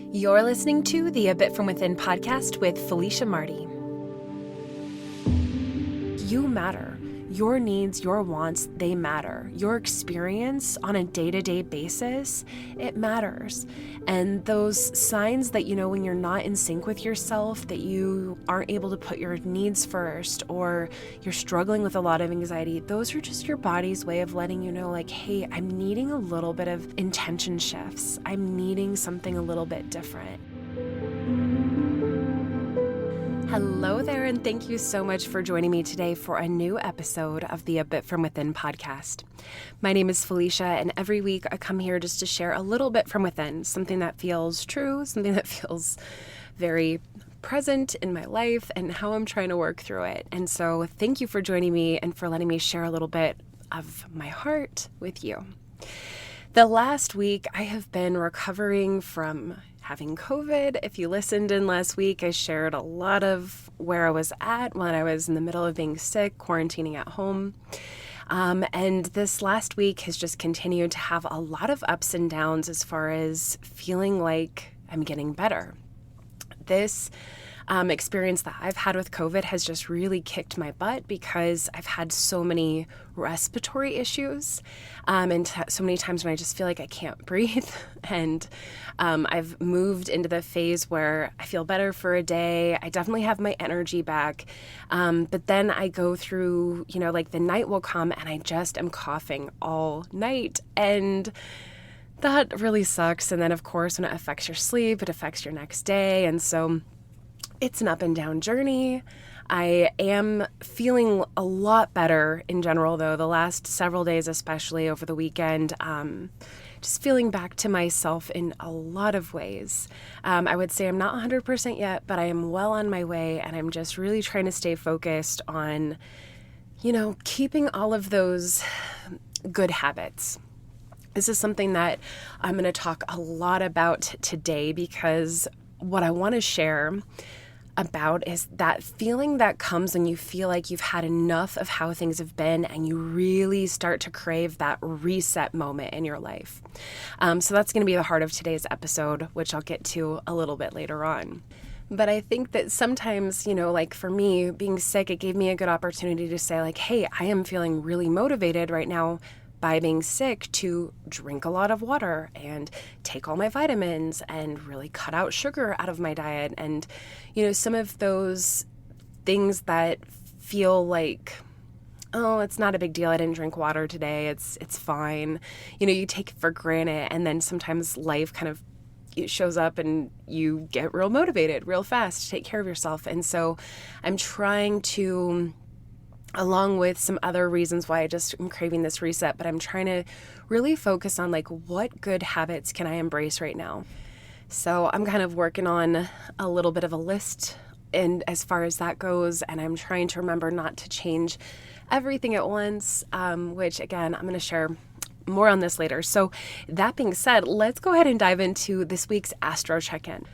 You're listening to the A Bit From Within podcast with Felicia Marty. You matter. Your needs, your wants, they matter. Your experience on a day-to-day basis, it matters. And those signs that you know when you're not in sync with yourself, that you aren't able to put your needs first, or you're struggling with a lot of anxiety, those are just your body's way of letting you know, like, hey, I'm needing a little bit of intention shifts. I'm needing something a little bit different. Hello there, and thank you so much for joining me today for a new episode of the A Bit From Within podcast. My name is Felicia, and every week I come here just to share a little bit from within, something that feels true, something that feels very present in my life, and how I'm trying to work through it. And so thank you for joining me and for letting me share a little bit of my heart with you. The last week, I have been recovering from having COVID. If you listened in last week, I shared a lot of where I was at when I was in the middle of being sick, quarantining at home. And this last week has just continued to have a lot of ups and downs as far as feeling like I'm getting better. This experience that I've had with COVID has just really kicked my butt because I've had so many respiratory issues and so many times when I just feel like I can't breathe. And I've moved into the phase where I feel better for a day. I definitely have my energy back. But then I go through, like the night will come and I just am coughing all night. And that really sucks. And then, of course, when it affects your sleep, it affects your next day. And so it's an up and down journey. I am feeling a lot better in general, though, the last several days, especially over the weekend, just feeling back to myself in a lot of ways. I would say I'm not 100% yet, but I am well on my way, and I'm just really trying to stay focused on, keeping all of those good habits. This is something that I'm going to talk a lot about today because what I want to share about is that feeling that comes when you feel like you've had enough of how things have been and you really start to crave that reset moment in your life. So that's going to be the heart of today's episode, which I'll get to a little bit later on. But I think that sometimes, like for me, being sick, it gave me a good opportunity to say like, hey, I am feeling really motivated right now by being sick to drink a lot of water and take all my vitamins and really cut out sugar out of my diet. And, some of those things that feel like, oh, it's not a big deal. I didn't drink water today. It's fine. You take it for granted. And then sometimes life kind of shows up and you get real motivated real fast to take care of yourself. And so I'm trying to, along with some other reasons why I just am craving this reset, but I'm trying to really focus on like what good habits can I embrace right now. So I'm kind of working on a little bit of a list and as far as that goes, and I'm trying to remember not to change everything at once, which again, I'm going to share more on this later. So that being said, let's go ahead and dive into this week's Astro Check-In.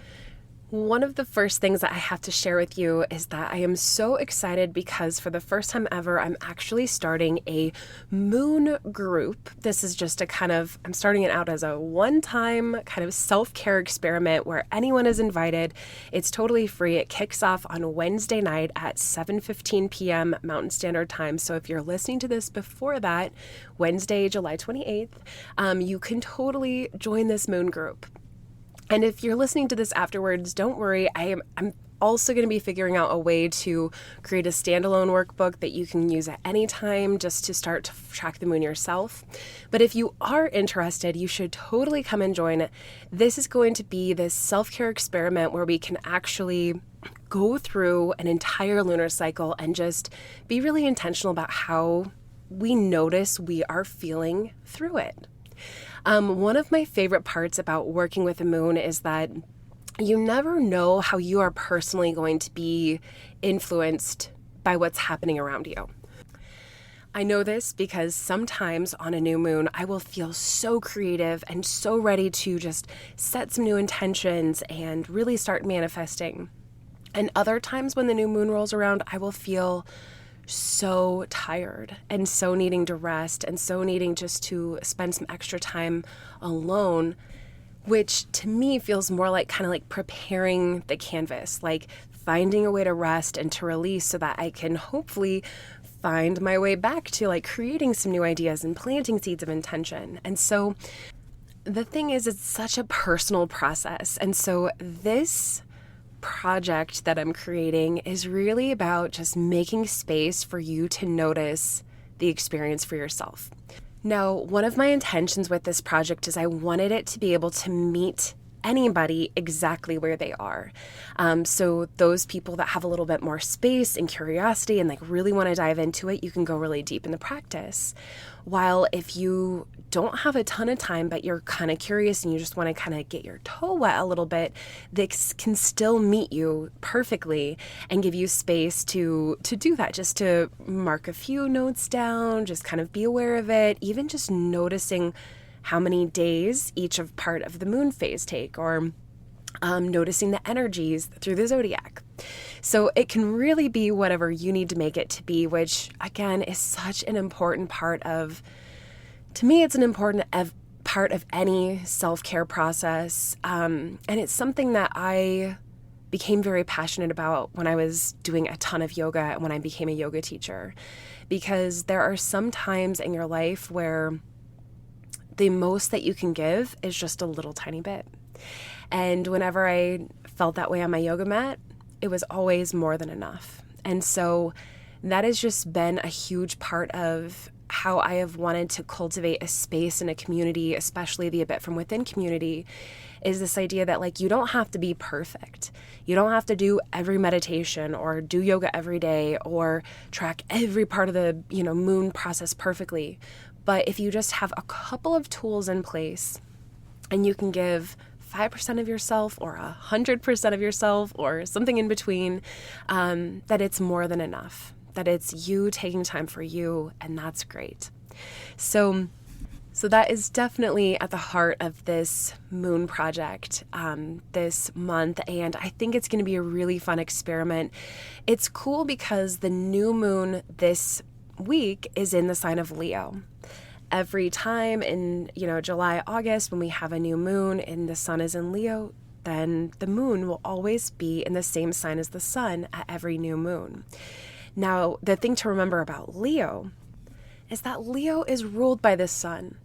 One of the first things that I have to share with you is that I am so excited because for the first time ever, I'm actually starting a moon group. This is just I'm starting it out as a one-time kind of self-care experiment where anyone is invited. It's totally free. It kicks off on Wednesday night at 7:15 p.m. Mountain Standard Time. So if you're listening to this before that, Wednesday, July 28th, you can totally join this moon group. And if you're listening to this afterwards, don't worry. I'm also going to be figuring out a way to create a standalone workbook that you can use at any time just to start to track the moon yourself. But if you are interested, you should totally come and join. This is going to be this self-care experiment where we can actually go through an entire lunar cycle and just be really intentional about how we notice we are feeling through it. One of my favorite parts about working with the moon is that you never know how you are personally going to be influenced by what's happening around you. I know this because sometimes on a new moon, I will feel so creative and so ready to just set some new intentions and really start manifesting. And other times when the new moon rolls around, I will feel so tired and so needing to rest and so needing just to spend some extra time alone which to me feels more like kind of like preparing the canvas, like finding a way to rest and to release so that I can hopefully find my way back to like creating some new ideas and planting seeds of intention. And so the thing is, it's such a personal process. And so this project that I'm creating is really about just making space for you to notice the experience for yourself. Now, one of my intentions with this project is I wanted it to be able to meet anybody exactly where they are. So those people that have a little bit more space and curiosity and like really want to dive into it, you can go really deep in the practice. While if you don't have a ton of time, but you're kind of curious and you just want to kind of get your toe wet a little bit, this can still meet you perfectly and give you space to do that, just to mark a few notes down, just kind of be aware of it, even just noticing how many days each of part of the moon phase take, or noticing the energies through the zodiac. So it can really be whatever you need to make it to be, which again is such an important part of, to me, it's an important part of any self-care process. And it's something that I became very passionate about when I was doing a ton of yoga and when I became a yoga teacher, because there are some times in your life where the most that you can give is just a little tiny bit. And whenever I felt that way on my yoga mat, it was always more than enough. And so that has just been a huge part of how I have wanted to cultivate a space and a community, especially the A Bit From Within community, is this idea that like you don't have to be perfect. You don't have to do every meditation or do yoga every day or track every part of the, moon process perfectly. But if you just have a couple of tools in place and you can give 5% of yourself or 100% of yourself or something in between, that it's more than enough, that it's you taking time for you, and that's great. So that is definitely at the heart of this moon project this month, and I think it's going to be a really fun experiment. It's cool because the new moon this week is in the sign of Leo. Every time in, July, August, when we have a new moon and the sun is in Leo, then the moon will always be in the same sign as the sun at every new moon. Now, the thing to remember about Leo is that Leo is ruled by the sun,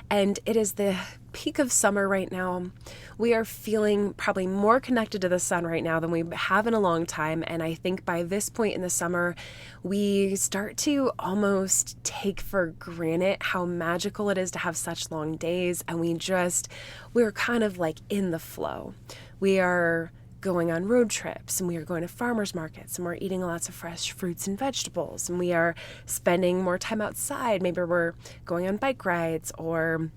and it is the peak of summer right now. We are feeling probably more connected to the sun right now than we have in a long time, and I think by this point in the summer, we start to almost take for granted how magical it is to have such long days, and we're kind of like in the flow. We are going on road trips, and we are going to farmers markets, and we're eating lots of fresh fruits and vegetables, and we are spending more time outside. Maybe we're going on bike rides or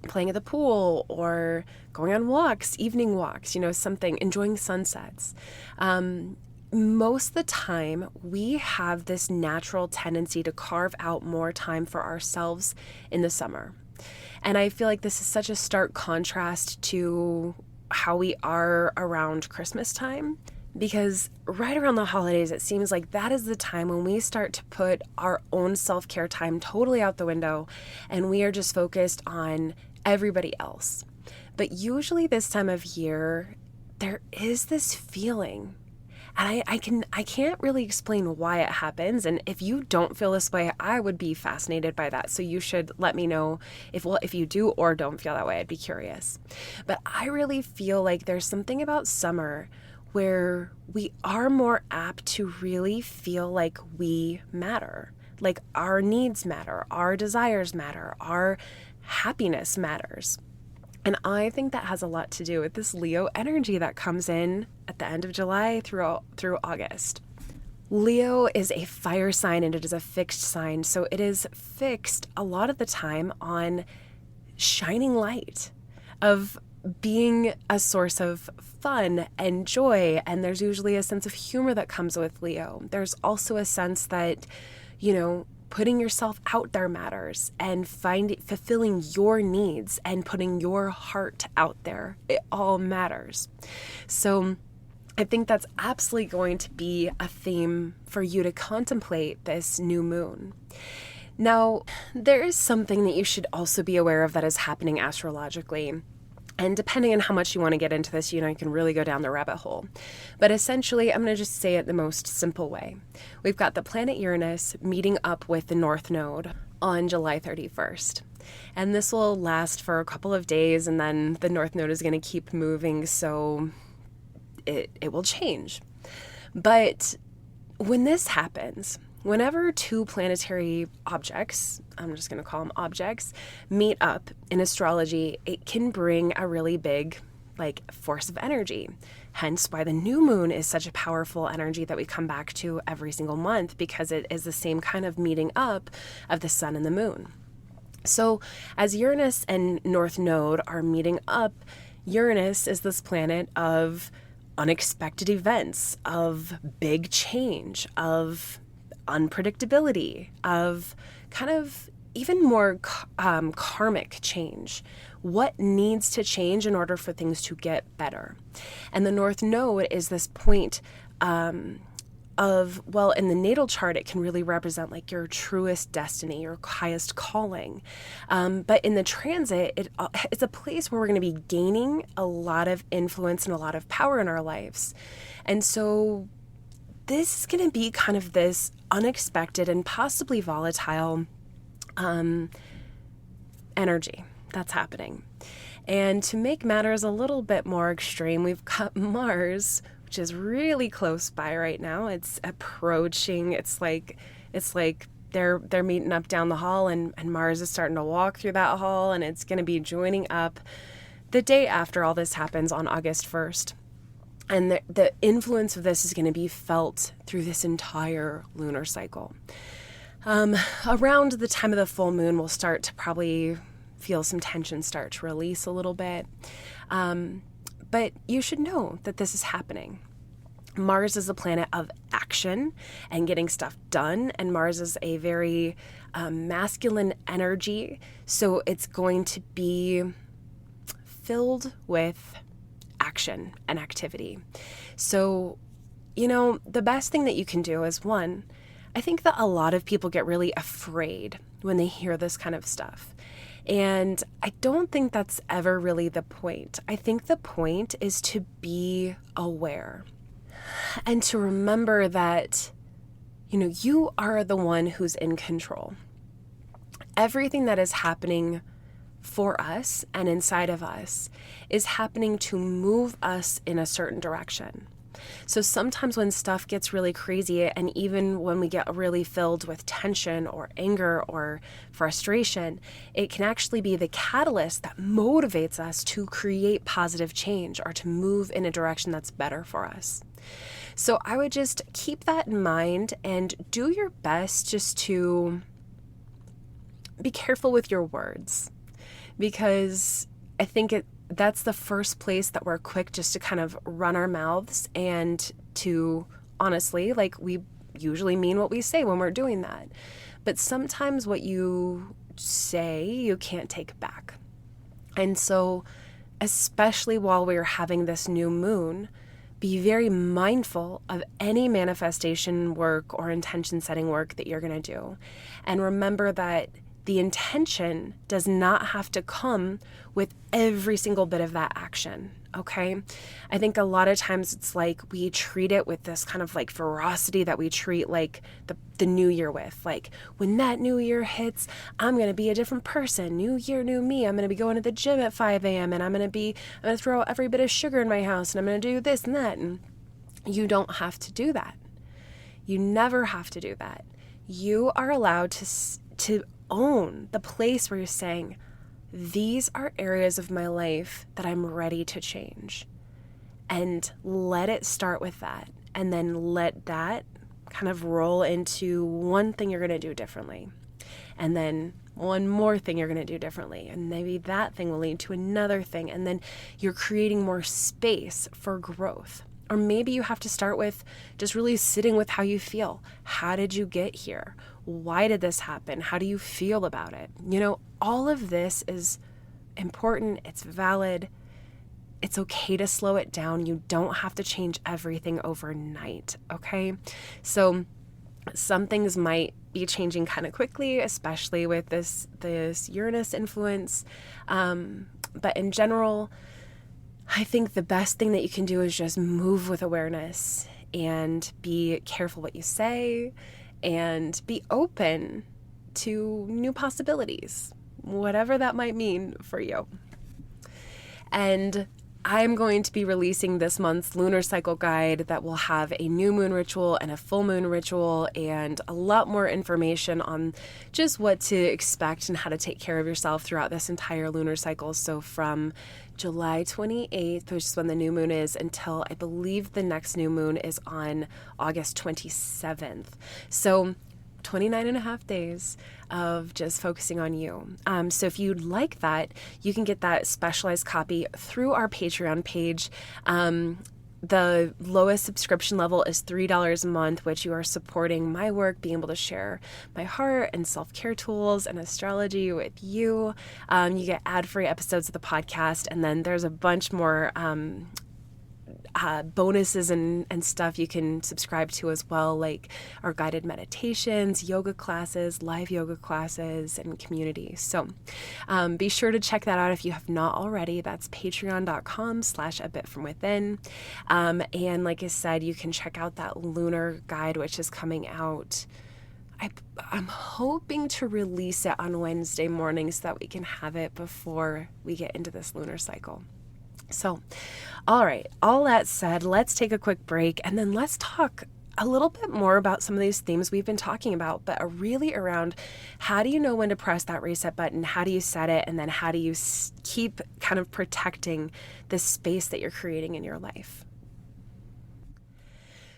playing at the pool or going on walks, evening walks, something, enjoying sunsets. Most of the time, we have this natural tendency to carve out more time for ourselves in the summer. And I feel like this is such a stark contrast to how we are around Christmas time, because right around the holidays, it seems like that is the time when we start to put our own self-care time totally out the window, and we are just focused on everybody else. But usually this time of year, there is this feeling, and I can't really explain why it happens. And if you don't feel this way, I would be fascinated by that. So you should let me know if you do or don't feel that way. I'd be curious. But I really feel like there's something about summer where we are more apt to really feel like we matter, like our needs matter, our desires matter, our happiness matters. And I think that has a lot to do with this Leo energy that comes in at the end of July through August. Leo is a fire sign, and it is a fixed sign. So it is fixed a lot of the time on shining light, of being a source of fun and joy. And there's usually a sense of humor that comes with Leo. There's also a sense that, putting yourself out there matters, and fulfilling your needs and putting your heart out there. It all matters. So I think that's absolutely going to be a theme for you to contemplate this new moon. Now, there is something that you should also be aware of that is happening astrologically. And depending on how much you want to get into this, you can really go down the rabbit hole. But essentially, I'm going to just say it the most simple way. We've got the planet Uranus meeting up with the North Node on July 31st. And this will last for a couple of days, and then the North Node is going to keep moving, so it will change. But when this happens, whenever two planetary objects, I'm just going to call them objects, meet up in astrology, it can bring a really big force of energy. Hence why the new moon is such a powerful energy that we come back to every single month, because it is the same kind of meeting up of the sun and the moon. So as Uranus and North Node are meeting up, Uranus is this planet of unexpected events, of big change, of unpredictability, of kind of even more karmic change. What needs to change in order for things to get better? And the North Node is this point in the natal chart, it can really represent your truest destiny, your highest calling. But in the transit, it's a place where we're going to be gaining a lot of influence and a lot of power in our lives. And so this is going to be kind of this unexpected and possibly volatile energy that's happening. And to make matters a little bit more extreme, we've got Mars, which is really close by right now. It's approaching. It's like they're meeting up down the hall, and Mars is starting to walk through that hall, and it's going to be joining up the day after all this happens on August 1st. And the influence of this is going to be felt through this entire lunar cycle. Around the time of the full moon, we'll start to probably feel some tension start to release a little bit. But you should know that this is happening. Mars is a planet of action and getting stuff done, and Mars is a very masculine energy, so it's going to be filled with action and activity. So, the best thing that you can do is, one, I think that a lot of people get really afraid when they hear this kind of stuff. And I don't think that's ever really the point. I think the point is to be aware and to remember that, you are the one who's in control. Everything that is happening for us and inside of us is happening to move us in a certain direction. So sometimes when stuff gets really crazy, and even when we get really filled with tension or anger or frustration, it can actually be the catalyst that motivates us to create positive change or to move in a direction that's better for us. So I would just keep that in mind and do your best just to be careful with your words, because I think that's the first place that we're quick just to kind of run our mouths and to honestly, we usually mean what we say when we're doing that. But sometimes what you say, you can't take back. And so, especially while we're having this new moon, be very mindful of any manifestation work or intention setting work that you're going to do. And remember that the intention does not have to come with every single bit of that action, okay? I think a lot of times it's we treat it with this kind of ferocity that we treat the new year with. When that new year hits, I'm going to be a different person. New year, new me. I'm going to be going to the gym at 5 a.m. and I'm going to throw out every bit of sugar in my house, and I'm going to do this and that. And you don't have to do that. You never have to do that. You are allowed to own the place where you're saying, these are areas of my life that I'm ready to change. And let it start with that. And then let that kind of roll into one thing you're going to do differently. And then one more thing you're going to do differently. And maybe that thing will lead to another thing. And then you're creating more space for growth. Or maybe you have to start with just really sitting with how you feel. How did you get here? Why did this happen? How do you feel about it? All of this is important. It's valid. It's okay to slow it down. You don't have to change everything overnight, okay? So some things might be changing kind of quickly, especially with this Uranus influence. But in general, I think the best thing that you can do is just move with awareness and be careful what you say and be open to new possibilities, whatever that might mean for you. And I'm going to be releasing this month's lunar cycle guide that will have a new moon ritual and a full moon ritual and a lot more information on just what to expect and how to take care of yourself throughout this entire lunar cycle. So from July 28th, which is when the new moon is, until I believe the next new moon is on August 27th. So 29 and a half days of just focusing on you. So if you'd like that, you can get that specialized copy through our Patreon page. The lowest subscription level is $3 a month, which you are supporting my work, being able to share my heart and self-care tools and astrology with you. You get ad-free episodes of the podcast, and then there's a bunch more bonuses and stuff you can subscribe to as well, like our guided meditations, yoga classes, live yoga classes, and community. So be sure to check that out if you have not already. That's patreon.com/abitfromwithin. And like I said, you can check out that lunar guide, which is coming out. I'm hoping to release it on Wednesday morning so that we can have it before we get into this lunar cycle. So, all right, all that said, let's take a quick break and then let's talk a little bit more about some of these themes we've been talking about, but really around how do you know when to press that reset button? How do you set it? And then how do you keep kind of protecting the space that you're creating in your life?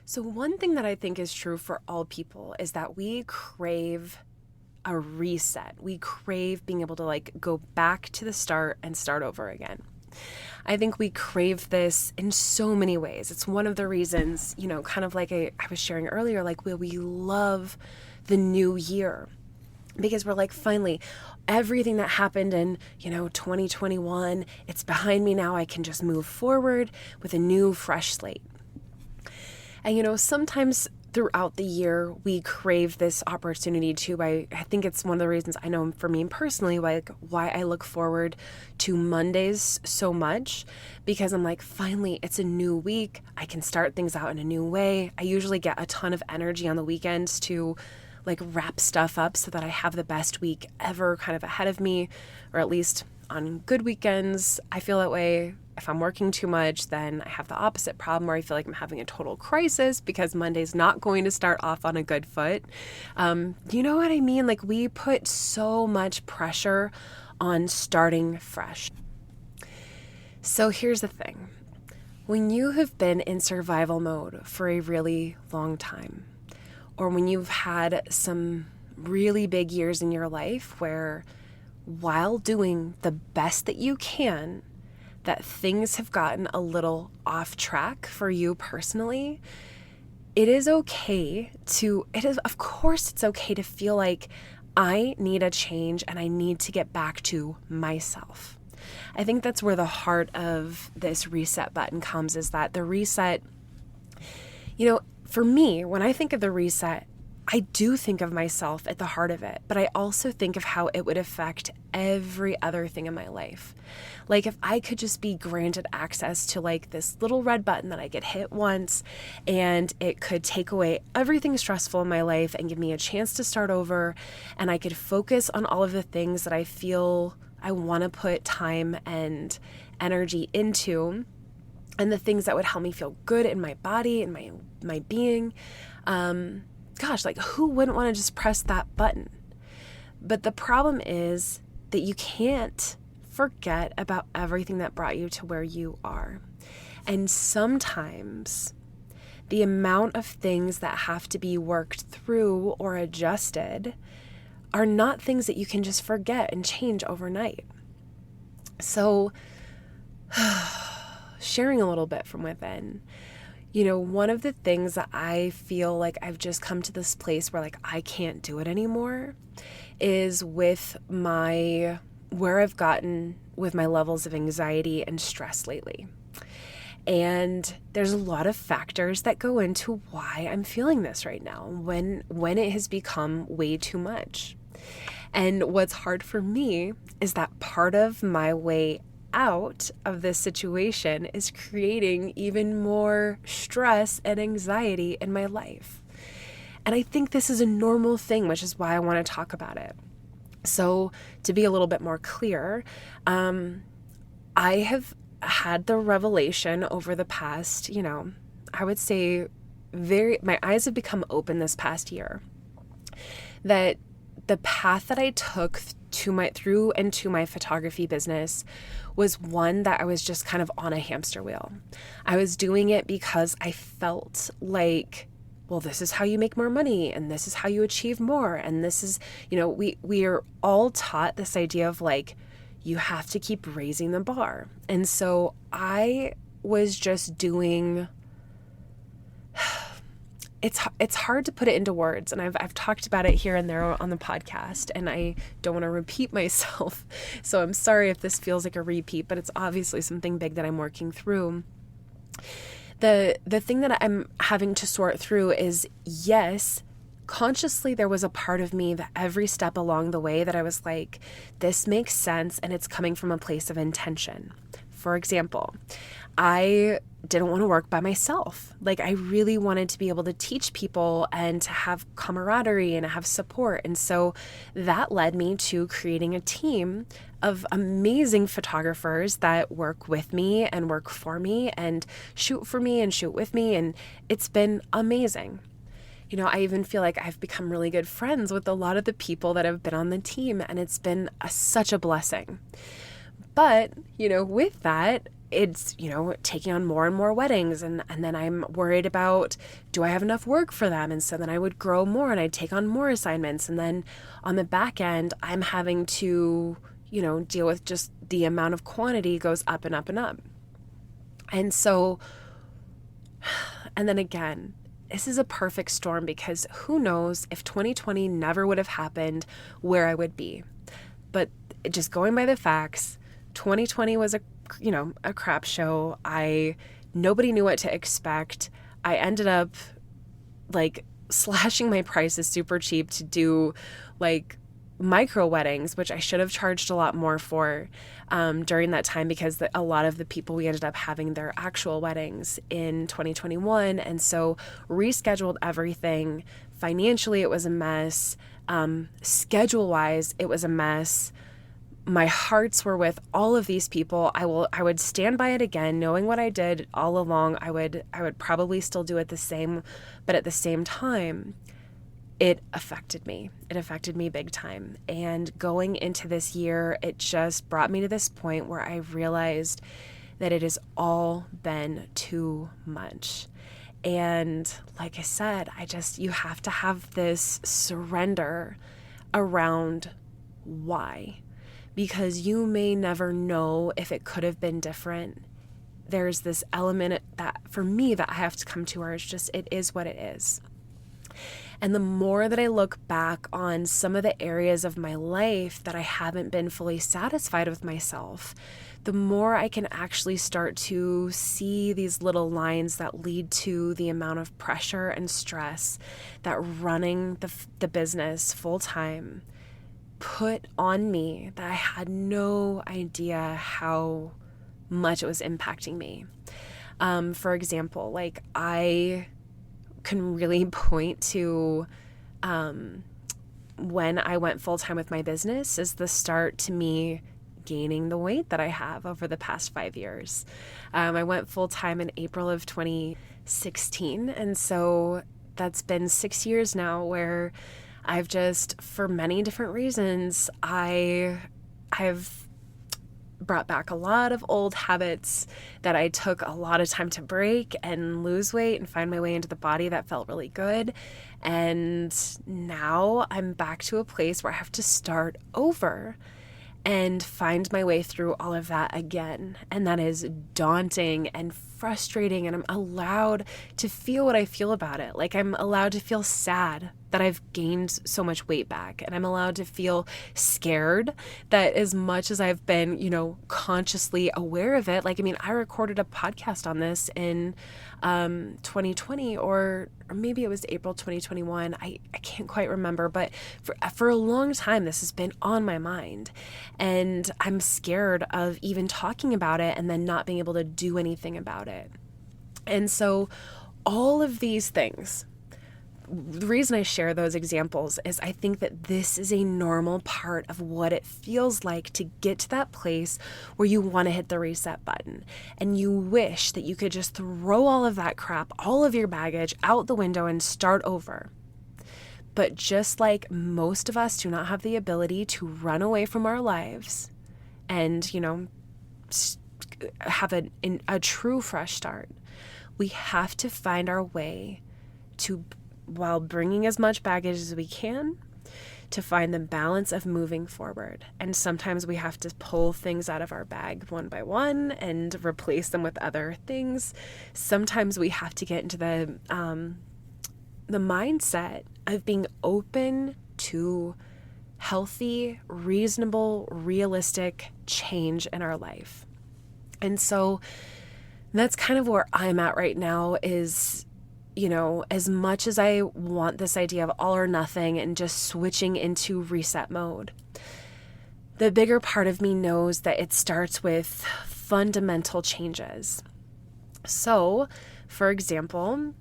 So one thing that I think is true for all people is that we crave a reset. We crave being able to go back to the start and start over again. I think we crave this in so many ways. It's one of the reasons, kind of like I was sharing earlier, we love the new year because we're finally, everything that happened in, 2021, it's behind me now. I can just move forward with a new, fresh slate. And, sometimes throughout the year, we crave this opportunity too. I think it's one of the reasons I know for me personally, why I look forward to Mondays so much, because I'm finally, it's a new week. I can start things out in a new way. I usually get a ton of energy on the weekends to wrap stuff up so that I have the best week ever kind of ahead of me, or at least on good weekends. I feel that way. If I'm working too much, then I have the opposite problem where I feel like I'm having a total crisis because Monday's not going to start off on a good foot. You know what I mean? We put so much pressure on starting fresh. So here's the thing. When you have been in survival mode for a really long time, or when you've had some really big years in your life where while doing the best that you can, that things have gotten a little off track for you personally, of course it's okay to feel like I need a change and I need to get back to myself. I think that's where the heart of this reset button comes, is that the reset, for me, when I think of the reset, I do think of myself at the heart of it, but I also think of how it would affect every other thing in my life. If I could just be granted access to this little red button that I could hit once and it could take away everything stressful in my life and give me a chance to start over, and I could focus on all of the things that I feel I want to put time and energy into, and the things that would help me feel good in my body and my being. Who wouldn't want to just press that button? But the problem is that you can't forget about everything that brought you to where you are. And sometimes the amount of things that have to be worked through or adjusted are not things that you can just forget and change overnight. So, sharing a little bit from within, one of the things that I feel like I've just come to this place where I can't do it anymore is with where I've gotten with my levels of anxiety and stress lately. And there's a lot of factors that go into why I'm feeling this right now when it has become way too much. And what's hard for me is that part of my way out of this situation is creating even more stress and anxiety in my life. And I think this is a normal thing, which is why I want to talk about it. So to be a little bit more clear, I have had the revelation over the past, I would say my eyes have become open this past year, that the path that I took through my photography business was one that I was just kind of on a hamster wheel. I was doing it because I felt like, well, this is how you make more money, and this is how you achieve more. And this is, we are all taught this idea of like, you have to keep raising the bar. And so I was just doing, it's hard to put it into words. And I've talked about it here and there on the podcast, and I don't want to repeat myself. So I'm sorry if this feels like a repeat, but it's obviously something big that I'm working through. The thing that I'm having to sort through is, yes, consciously there was a part of me that every step along the way that I was like, this makes sense, and it's coming from a place of intention. For example, I didn't want to work by myself. Like, I really wanted to be able to teach people and to have camaraderie and have support. And so that led me to creating a team of amazing photographers that work with me and work for me and shoot for me and shoot with me. And it's been amazing. I even feel like I've become really good friends with a lot of the people that have been on the team, and it's been such a blessing. But, with that, it's, taking on more and more weddings. And then I'm worried about, do I have enough work for them? And so then I would grow more and I'd take on more assignments. And then on the back end, I'm having to, deal with just the amount of quantity goes up and up and up. And so, and then again, this is a perfect storm, because who knows if 2020 never would have happened, where I would be. But just going by the facts, 2020 was a crap show. Nobody knew what to expect. I ended up like slashing my prices super cheap to do like micro weddings, which I should have charged a lot more for during that time, because a lot of the people, we ended up having their actual weddings in 2021. And so rescheduled everything. Financially, it was a mess. Schedule wise, it was a mess. My hearts were with all of these people. I would stand by it again, knowing what I did all along. I would probably still do it the same, but at the same time, it affected me. It affected me big time. And going into this year, it just brought me to this point where I realized that it has all been too much. And like I said, you have to have this surrender around why. Because you may never know if it could have been different. There's this element that for me that I have to come to, where it's just, it is what it is. And the more that I look back on some of the areas of my life that I haven't been fully satisfied with myself, the more I can actually start to see these little lines that lead to the amount of pressure and stress that running the business full time put on me, that I had no idea how much it was impacting me. For example, like I can really point to when I went full-time with my business as the start to me gaining the weight that I have over the past 5 years. I went full-time in April of 2016, and so that's been 6 years now where I've just, for many different reasons, I've brought back a lot of old habits that I took a lot of time to break and lose weight and find my way into the body that felt really good. And now I'm back to a place where I have to start over and find my way through all of that again. And that is daunting and frustrating, and I'm allowed to feel what I feel about it. Like I'm allowed to feel sad that I've gained so much weight back, and I'm allowed to feel scared that as much as I've been, consciously aware of it, I recorded a podcast on this in 2020 or maybe it was April 2021. I can't quite remember, but for a long time, this has been on my mind, and I'm scared of even talking about it and then not being able to do anything about it. And so all of these things, the reason I share those examples is I think that this is a normal part of what it feels like to get to that place where you want to hit the reset button and you wish that you could just throw all of that crap, all of your baggage out the window and start over. But just like most of us do not have the ability to run away from our lives and, have a true fresh start, we have to find our way to, while bringing as much baggage as we can, to find the balance of moving forward. And sometimes we have to pull things out of our bag one by one and replace them with other things. Sometimes we have to get into the mindset of being open to healthy, reasonable, realistic change in our life. And so that's kind of where I'm at right now is, as much as I want this idea of all or nothing and just switching into reset mode, the bigger part of me knows that it starts with fundamental changes. So, for example,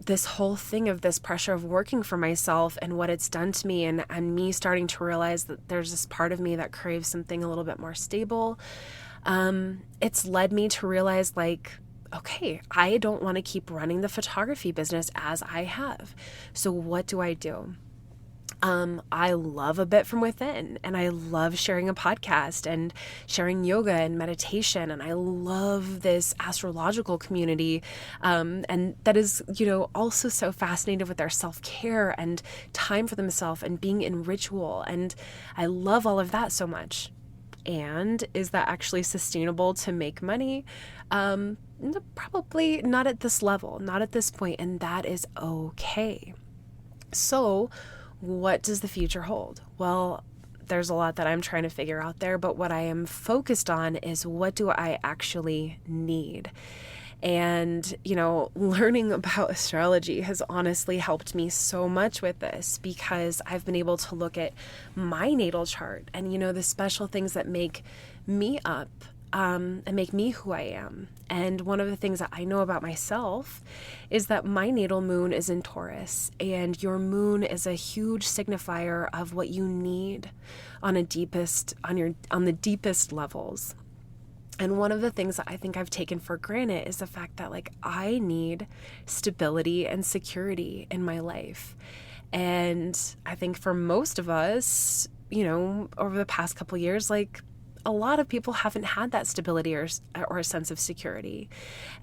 this whole thing of this pressure of working for myself and what it's done to me, and me starting to realize that there's this part of me that craves something a little bit more stable. It's led me to realize okay, I don't want to keep running the photography business as I have. So what do? I love A Bit From Within, and I love sharing a podcast and sharing yoga and meditation, and I love this astrological community, and that is, also so fascinated with their self-care and time for themselves and being in ritual, and I love all of that so much. And is that actually sustainable to make money? Probably not at this level, not at this point, and that is okay. So what does the future hold? Well, there's a lot that I'm trying to figure out there, but what I am focused on is what do I actually need? And, learning about astrology has honestly helped me so much with this because I've been able to look at my natal chart and, the special things that make me up and make me who I am. And one of the things that I know about myself is that my natal moon is in Taurus, and your moon is a huge signifier of what you need on the deepest levels. And one of the things that I think I've taken for granted is the fact that I need stability and security in my life. And I think for most of us, over the past couple of years, a lot of people haven't had that stability or a sense of security.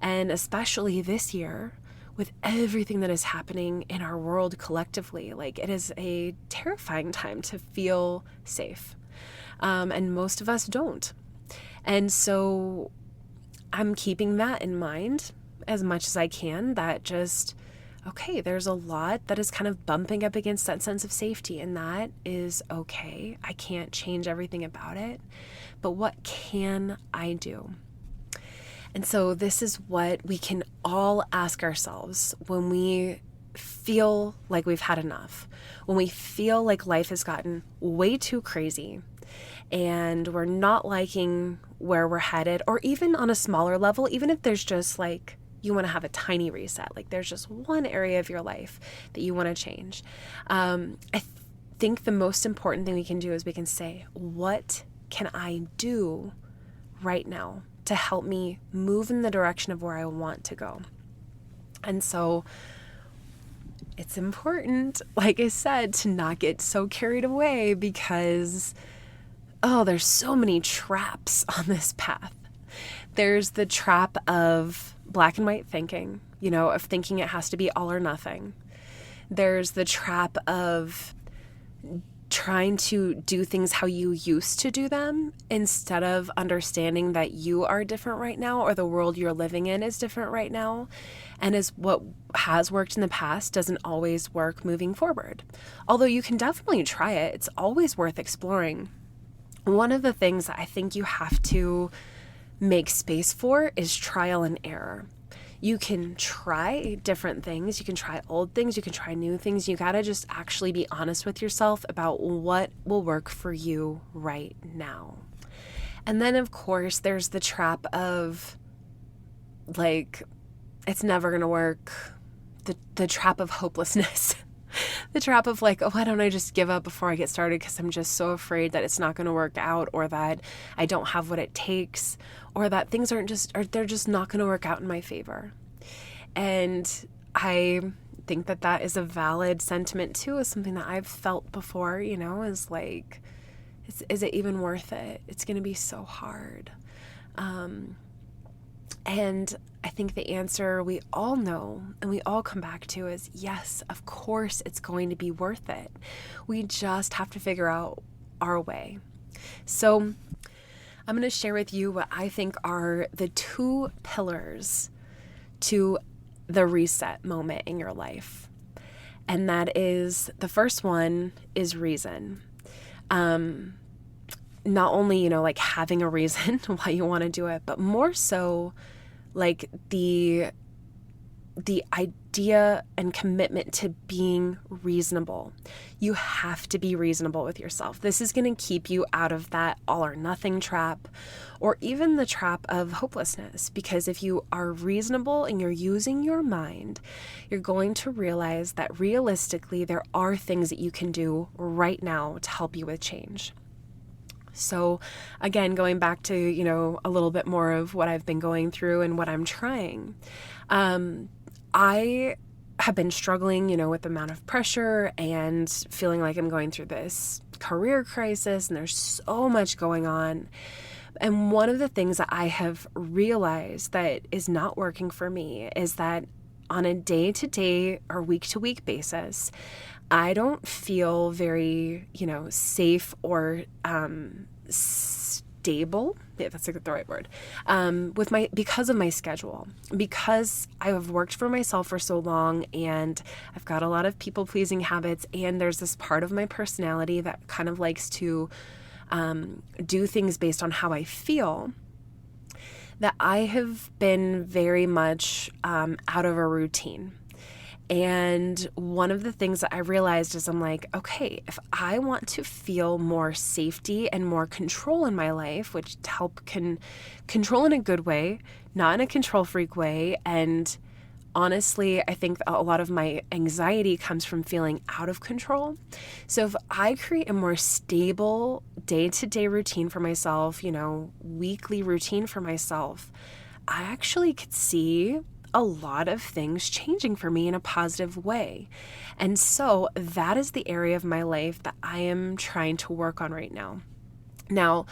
And especially this year, with everything that is happening in our world collectively, it is a terrifying time to feel safe. And most of us don't. And so I'm keeping that in mind as much as I can, that just, okay, there's a lot that is kind of bumping up against that sense of safety, and that is okay. I can't change everything about it, but what can I do? And so this is what we can all ask ourselves when we feel like we've had enough, when we feel like life has gotten way too crazy and we're not liking where we're headed, or even on a smaller level, even if there's just you want to have a tiny reset, there's just one area of your life that you want to change. I think the most important thing we can do is we can say, what can I do right now to help me move in the direction of where I want to go? And so it's important, like I said, to not get so carried away because, there's so many traps on this path. There's the trap of black and white thinking, of thinking it has to be all or nothing. There's the trap of trying to do things how you used to do them instead of understanding that you are different right now, or the world you're living in is different right now. And is what has worked in the past doesn't always work moving forward. Although you can definitely try it. It's always worth exploring. One of the things that I think you have to make space for is trial and error. You can try different things. You can try old things. You can try new things. You got to just actually be honest with yourself about what will work for you right now. And then, of course, there's the trap of, like, it's never going to work. The trap of hopelessness. The trap of like, oh, why don't I just give up before I get started because I'm just so afraid that it's not going to work out, or that I don't have what it takes, or that things they're just not going to work out in my favor. And I think that that is a valid sentiment too, is something that I've felt before, is like, is it even worth it? It's going to be so hard. And I think the answer we all know and we all come back to is yes, of course it's going to be worth it. We just have to figure out our way. So I'm going to share with you what I think are the 2 pillars to the reset moment in your life. And that is, the first one is reason. Not only, like having a reason why you want to do it, but more so like the idea and commitment to being reasonable. You have to be reasonable with yourself. This is going to keep you out of that all or nothing trap, or even the trap of hopelessness. Because if you are reasonable and you're using your mind, you're going to realize that realistically there are things that you can do right now to help you with change. So again, going back to, a little bit more of what I've been going through and what I'm trying. I have been struggling, with the amount of pressure and feeling like I'm going through this career crisis, and there's so much going on. And one of the things that I have realized that is not working for me is that on a day-to-day or week-to-week basis, I don't feel very, safe or stable. Yeah, that's the right word. Because of my schedule, because I have worked for myself for so long, and I've got a lot of people-pleasing habits, and there's this part of my personality that kind of likes to do things based on how I feel, that I have been very much out of a routine. And one of the things that I realized is I'm like, okay, if I want to feel more safety and more control in my life, which control in a good way, not in a control freak way. And honestly, I think a lot of my anxiety comes from feeling out of control. So if I create a more stable day-to-day routine for myself, weekly routine for myself, I actually could see a lot of things changing for me in a positive way. And so that is the area of my life that I am trying to work on right now. Now,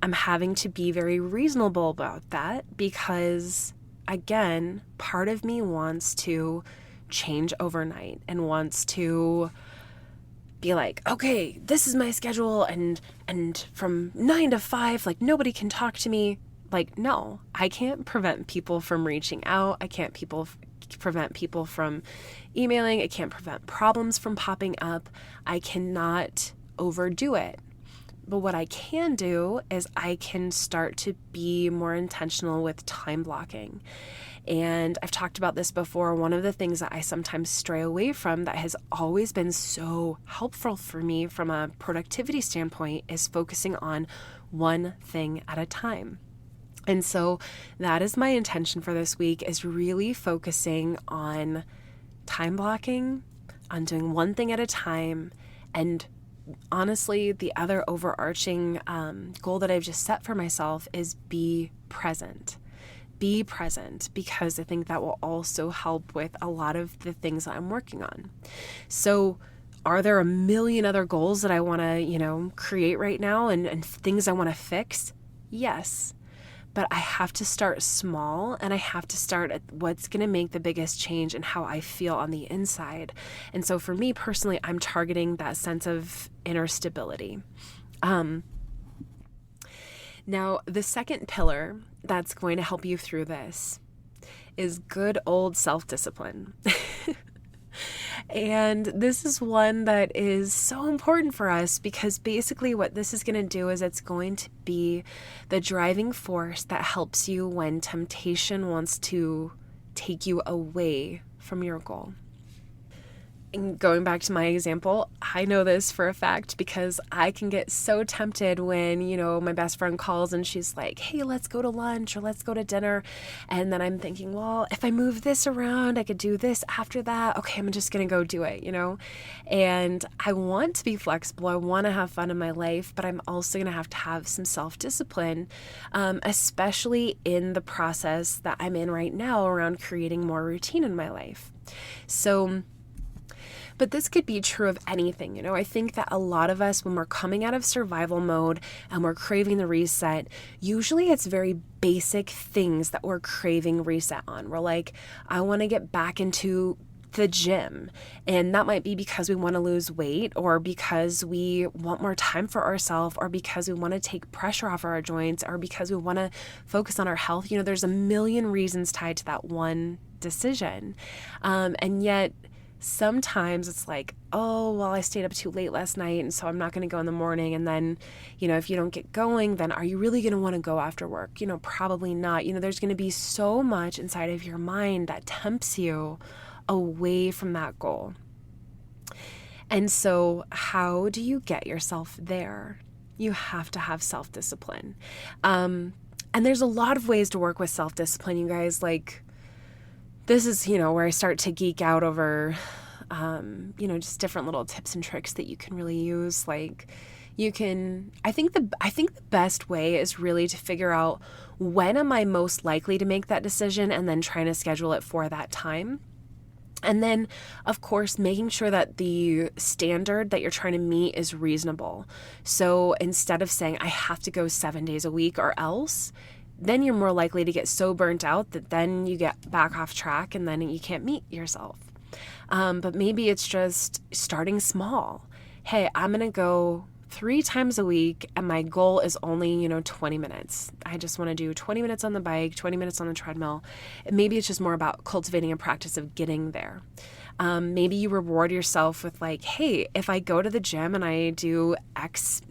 I'm having to be very reasonable about that because, again, part of me wants to change overnight and wants to be like, okay, this is my schedule, and from 9 to 5, like, nobody can talk to me. Like, no, I can't prevent people from reaching out. I can't prevent people from emailing. I can't prevent problems from popping up. I cannot overdo it. But what I can do is I can start to be more intentional with time blocking. And I've talked about this before. One of the things that I sometimes stray away from that has always been so helpful for me from a productivity standpoint is focusing on one thing at a time. And so that is my intention for this week, is really focusing on time blocking, on doing one thing at a time. And honestly, the other overarching goal that I've just set for myself is be present. Be present, because I think that will also help with a lot of the things that I'm working on. So are there a million other goals that I want to, create right now and things I want to fix? Yes. but I have to start small, and I have to start at what's going to make the biggest change in how I feel on the inside. And so for me personally, I'm targeting that sense of inner stability. Now, the second pillar that's going to help you through this is good old self-discipline. And this is one that is so important for us, because basically what this is going to do is it's going to be the driving force that helps you when temptation wants to take you away from your goal. And going back to my example, I know this for a fact because I can get so tempted when, my best friend calls and she's like, hey, let's go to lunch or let's go to dinner. And then I'm thinking, well, if I move this around, I could do this after that. Okay, I'm just going to go do it, And I want to be flexible. I want to have fun in my life, but I'm also going to have some self-discipline, especially in the process that I'm in right now around creating more routine in my life. But this could be true of anything. I think that a lot of us, when we're coming out of survival mode and we're craving the reset, usually it's very basic things that we're craving reset on. We're like, I want to get back into the gym. And that might be because we want to lose weight, or because we want more time for ourselves, or because we want to take pressure off our joints, or because we want to focus on our health. There's a million reasons tied to that one decision. And yet, sometimes it's like, oh, well, I stayed up too late last night, and so I'm not going to go in the morning. And then, if you don't get going, then are you really going to want to go after work? Probably not. There's going to be so much inside of your mind that tempts you away from that goal. And so how do you get yourself there? You have to have self-discipline. And there's a lot of ways to work with self-discipline, you guys. Like, this is, where I start to geek out over, just different little tips and tricks that you can really use. Like, I think the best way is really to figure out, when am I most likely to make that decision, and then trying to schedule it for that time. And then, of course, making sure that the standard that you're trying to meet is reasonable. So instead of saying, I have to go 7 days a week or else, then you're more likely to get so burnt out that then you get back off track and then you can't meet yourself. But maybe it's just starting small. Hey, I'm going to go 3 times a week, and my goal is only, 20 minutes. I just want to do 20 minutes on the bike, 20 minutes on the treadmill. And maybe it's just more about cultivating a practice of getting there. Maybe you reward yourself with like, hey, if I go to the gym and I do X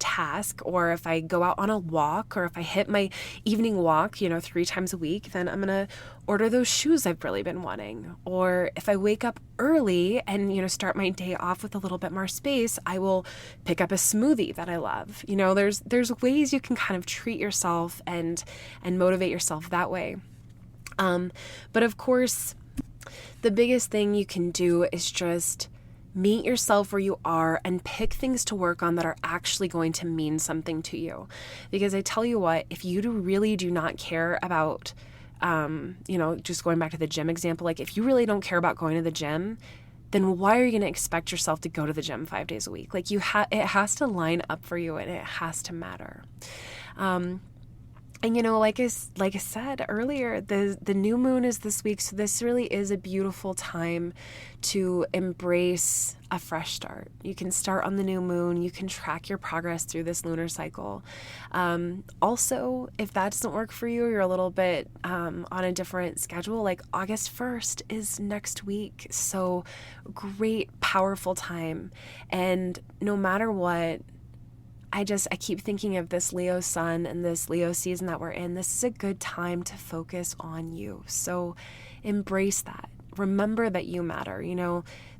task, or if I go out on a walk, or if I hit my evening walk, 3 times a week, then I'm going to order those shoes I've really been wanting. Or if I wake up early and, start my day off with a little bit more space, I will pick up a smoothie that I love. There's ways you can kind of treat yourself and motivate yourself that way. But of course, the biggest thing you can do is just meet yourself where you are and pick things to work on that are actually going to mean something to you. Because I tell you what, if you really do not care about, just going back to the gym example, like if you really don't care about going to the gym, then why are you going to expect yourself to go to the gym 5 days a week? Like it has to line up for you, and it has to matter. And, like I said earlier, the new moon is this week. So this really is a beautiful time to embrace a fresh start. You can start on the new moon. You can track your progress through this lunar cycle. Also, if that doesn't work for you, you're a little bit on a different schedule, like August 1st is next week. So great, powerful time. And no matter what, I keep thinking of this Leo sun and this Leo season that we're in. This is a good time to focus on you. So embrace that. Remember that you matter.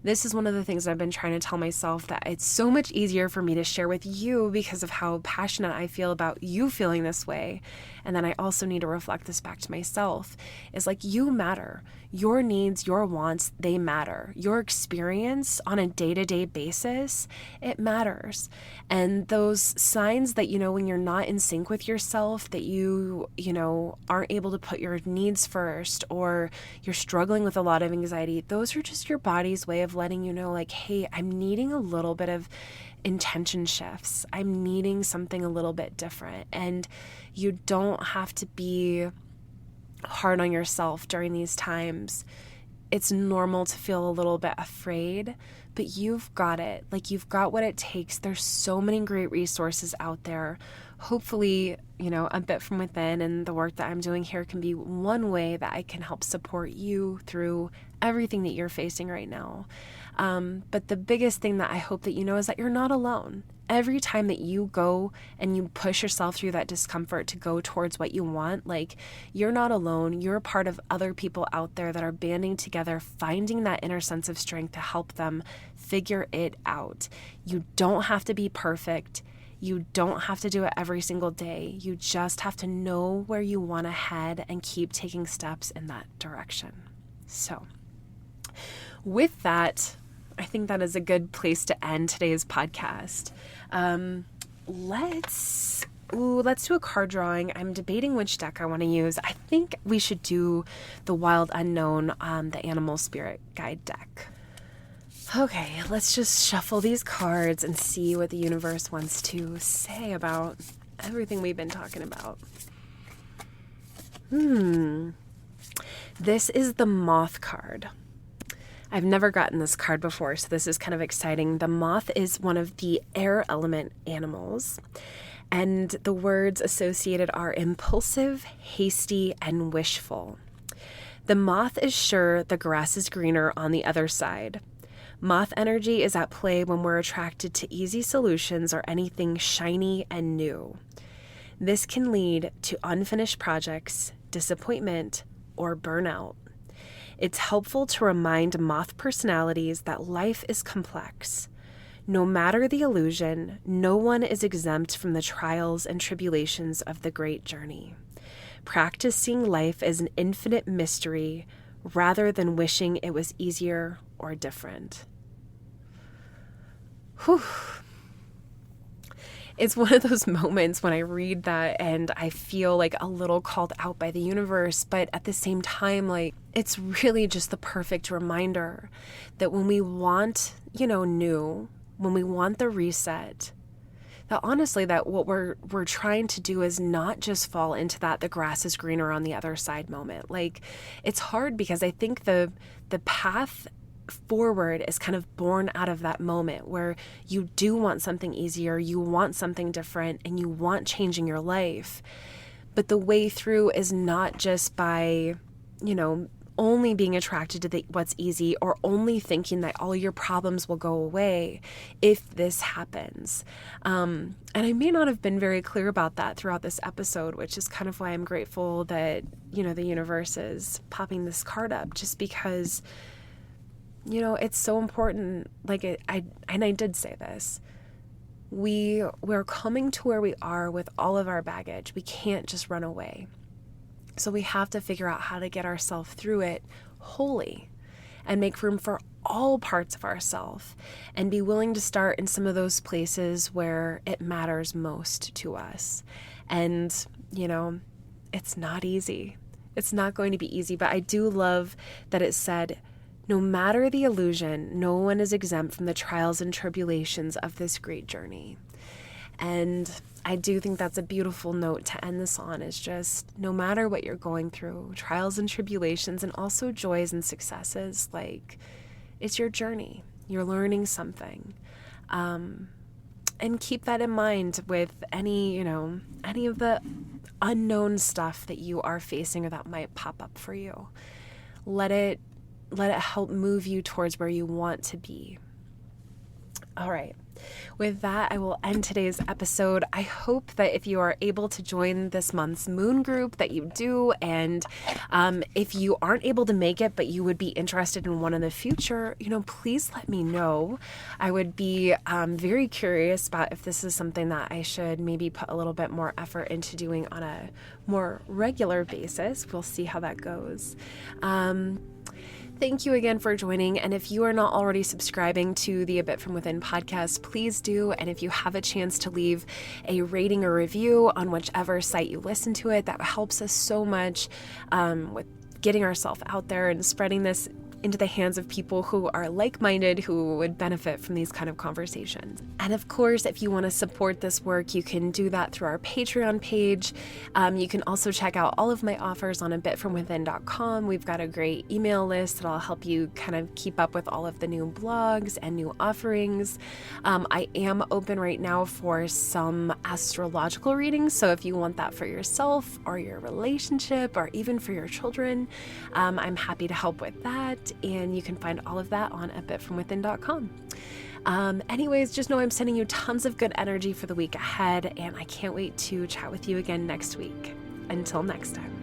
This is one of the things I've been trying to tell myself, that it's so much easier for me to share with you because of how passionate I feel about you feeling this way. And then I also need to reflect this back to myself. It's like, you matter. Your needs, your wants, they matter. Your experience on a day-to-day basis, it matters. And those signs that, when you're not in sync with yourself, that you aren't able to put your needs first, or you're struggling with a lot of anxiety, those are just your body's way of letting you know, like, hey, I'm needing a little bit of intention shifts. I'm needing something a little bit different. And you don't have to be hard on yourself during these times. It's normal to feel a little bit afraid, but you've got it. Like, you've got what it takes. There's so many great resources out there. Hopefully, a bit from within and the work that I'm doing here can be one way that I can help support you through everything that you're facing right now. But the biggest thing that I hope that you know is that you're not alone. Every time that you go and you push yourself through that discomfort to go towards what you want, like, you're not alone. You're a part of other people out there that are banding together, finding that inner sense of strength to help them figure it out. You don't have to be perfect. You don't have to do it every single day. You just have to know where you want to head and keep taking steps in that direction. So, with that, I think that is a good place to end today's podcast. Let's do a card drawing. I'm debating which deck I want to use. I think we should do the Wild Unknown, the Animal Spirit Guide deck. Okay, let's just shuffle these cards and see what the universe wants to say about everything we've been talking about. This is the Moth card. I've never gotten this card before, so this is kind of exciting. The moth is one of the air element animals, and the words associated are impulsive, hasty, and wishful. The moth is sure the grass is greener on the other side. Moth energy is at play when we're attracted to easy solutions or anything shiny and new. This can lead to unfinished projects, disappointment, or burnout. It's helpful to remind moth personalities that life is complex. No matter the illusion, no one is exempt from the trials and tribulations of the great journey. Practice seeing life as an infinite mystery rather than wishing it was easier or different. Whew. It's one of those moments when I read that and I feel like a little called out by the universe, but at the same time, like, it's really just the perfect reminder that when we want, new, when we want the reset, that honestly, that what we're trying to do is not just fall into that the grass is greener on the other side moment. Like, it's hard because I think the path forward is kind of born out of that moment where you do want something easier, you want something different, and you want change in your life. But the way through is not just by, only being attracted to what's easy or only thinking that all your problems will go away if this happens. And I may not have been very clear about that throughout this episode, which is kind of why I'm grateful that, the universe is popping this card up, just because it's so important. Like, I did say this. We're coming to where we are with all of our baggage. We can't just run away. So we have to figure out how to get ourselves through it wholly and make room for all parts of ourselves and be willing to start in some of those places where it matters most to us. And, it's not easy. It's not going to be easy, but I do love that it said, no matter the illusion, no one is exempt from the trials and tribulations of this great journey. And I do think that's a beautiful note to end this on, is just no matter what you're going through, trials and tribulations, and also joys and successes, like, it's your journey. You're learning something. And keep that in mind with any of the unknown stuff that you are facing or that might pop up for you. Let it help move you towards where you want to be. All right. With that, I will end today's episode. I hope that if you are able to join this month's moon group, that you do. And if you aren't able to make it, but you would be interested in one in the future, please let me know. I would be very curious about if this is something that I should maybe put a little bit more effort into doing on a more regular basis. We'll see how that goes. Thank you again for joining. And if you are not already subscribing to the A Bit From Within podcast, please do. And if you have a chance to leave a rating or review on whichever site you listen to it, that helps us so much with getting ourselves out there and spreading this into the hands of people who are like-minded, who would benefit from these kind of conversations. And of course, if you want to support this work, you can do that through our Patreon page. You can also check out all of my offers on abitfromwithin.com. We've got a great email list that'll help you kind of keep up with all of the new blogs and new offerings. I am open right now for some astrological readings, so if you want that for yourself or your relationship or even for your children, I'm happy to help with that, and you can find all of that on abitfromwithin.com. Anyways, just know I'm sending you tons of good energy for the week ahead, and I can't wait to chat with you again next week. Until next time.